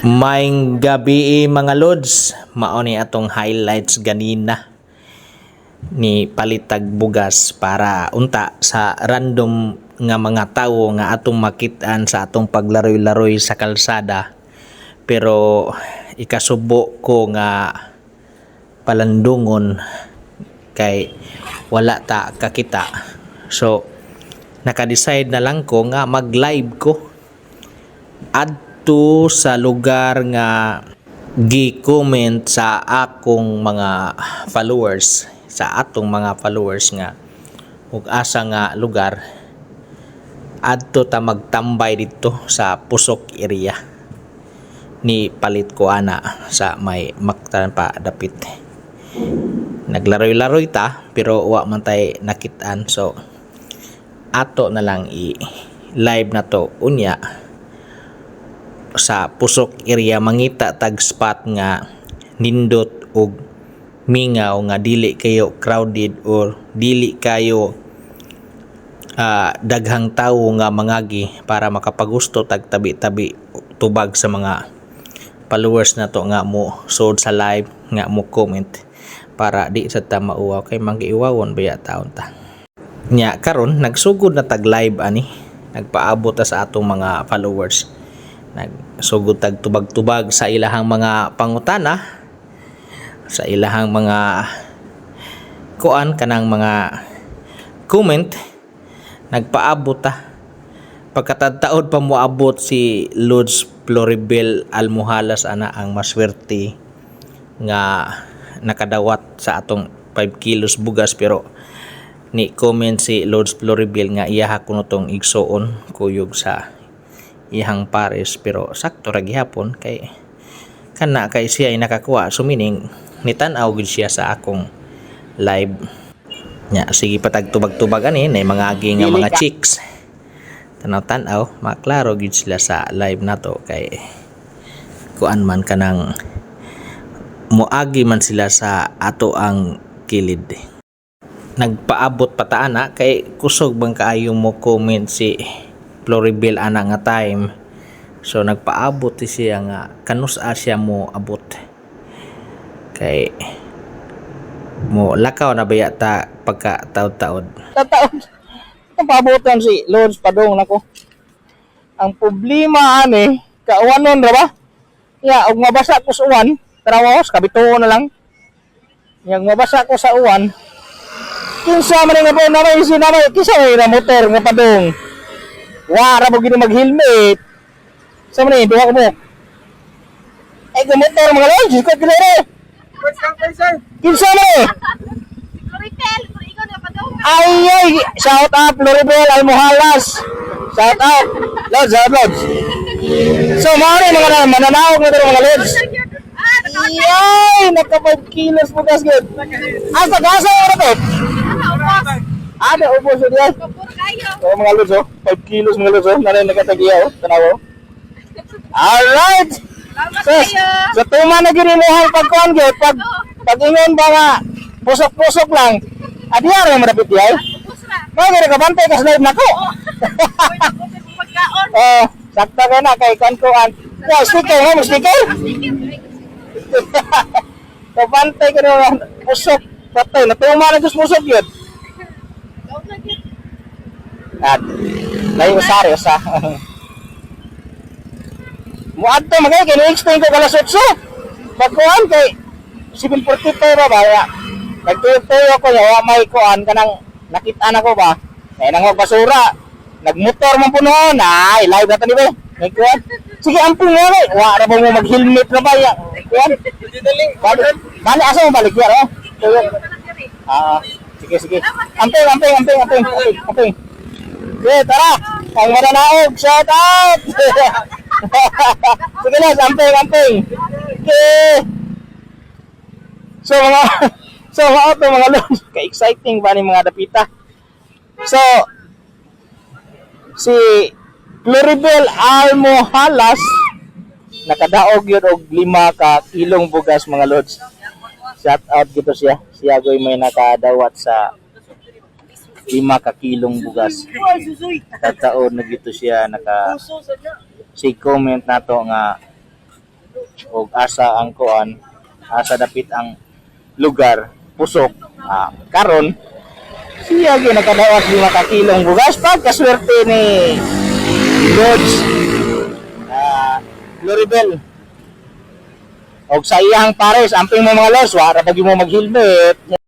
Maing gabi mga lods, mao ni atong highlights ganina ni palitag bugas para unta sa random nga mga tawo nga atong makit-an sa atong paglaroy-laroy sa kalsada. Pero ikasubo ko nga palandungon kay wala ta kakita. So naka-decide na lang ko nga mag-live ko adto sa lugar nga gi-comment sa akong mga followers, sa atong mga followers nga ug asa nga lugar adto ta magtambay dito sa Pusok area ni palit ko ana sa may Mactan pa dapit. Naglaroy-laroy ta pero wa man tay nakit-an, so ato na lang i-live na to unya sa Pusok area. Mangita tag spot nga nindot og mingaw nga dili kayo crowded or dili kayo daghang tawo nga mangagi para makapagusto tag tabi-tabi tubag sa mga followers na to nga mo sud sa live nga mo comment para di sa ta mauwaw kay manggiiwawon baya taon ta. Nya karon nagsugod na tag live ani, nagpaabot ta sa atong mga followers, nagsugod tag tubag-tubag sa ilahang mga pangutana, sa ilahang mga kuan kanang mga comment, nagpaabot ta. Pagkatadtaod pa moabot si Lods Floribel Almohalas ana ang maswerte nga nakadawat sa atong 5 kilos bugas, pero ni comment si Lods Floribel nga iyaha kuno tong igsuon kuyog sa iyang pares, pero sakto ra gihapon kay kana kay siya ay nakakuha, so meaning nitan-aw gid siya sa akong live. Nya sige patag tubag-tubag ani nay mga agi nga mga chicks tanaw-tanaw maklaro gid sila sa live nato kay kuan man kanang moagi man sila sa ato ang kilid. Nagpaabot pataana kay kusog bang kaayo mo comment si Floribel ana nga time, so nagpaabot siya nga kanus-a siya mo abot kay mo lakaw na baya ta pagka taod-taod. Tataon. Ang pabutan si Lods Padong nako. Ang problema ani, kauwanon ra ba? Ya, og mabasa ko sa uwan, tarawas kabituon na lang. Yang mabasa ko sa uwan. Kinsa man nga po na may sinamay, kinsa may na motor nga Padong. Wara mo gini mag-helmet. Sa man ni duha ko mo. Ay ka motor mga Lods, ko kinere. Kinsa mo? Ay, shout out Floribel Almohalas. Shout out. Lods, Lods. So, mga mga mananawag na ito mga Lods. Yay! Naka 5 kilos po kas good. Asa gasa na ito? Ada ubos yun yan. So, mga Lods, 5 kilos mga Lods. Nanay nakatagiya, tanaw. Alright! So, tuma na ginimuhang pagkuhan good. Pag-ingon ba nga, pusok-pusok lang. Adiya rin marapit yay? Mga gini kabantay ka sa live na ko. Oh, sakta ka na kay kankuan. Wow, sticker mo, sticker? Kabantay ka na pusok. Patay, natuma na Diyos pusok yun. At, layo usari, usa. Muad to, magay, kini-explain ko kalasot so. Pagkuhan kay 740 pero ba, nagtuyo-tuyo ko ya may kuan kanang nakita na ko ba kay nang basura nagmotor man po noon ay live na tani ba may kuan sige ampun nga wa ra mo mag-helmet na ba ya kuan bali asa mo balik ya sige amping tara ang mananaog shout out sige na amping okay. So mga auto mga Lods, ka-exciting ba ni mga dapita. So si Floribel Almohalas nakadaog yun og 5 ka kilong bugas mga Lods. Shout out gito siya. Siya goy may nakadawat sa 5 ka kilong bugas. Tataon na gito siya naka si comment nato nga o asa ang kuan, asa dapit ang lugar pusok. Karon siya gyud nakadawas 5 ka kilong bugas pagkaswerte ni Lodge Loribel. Og sa iyang pares amping mo mga los, wala pa gyud mo mag-helmet.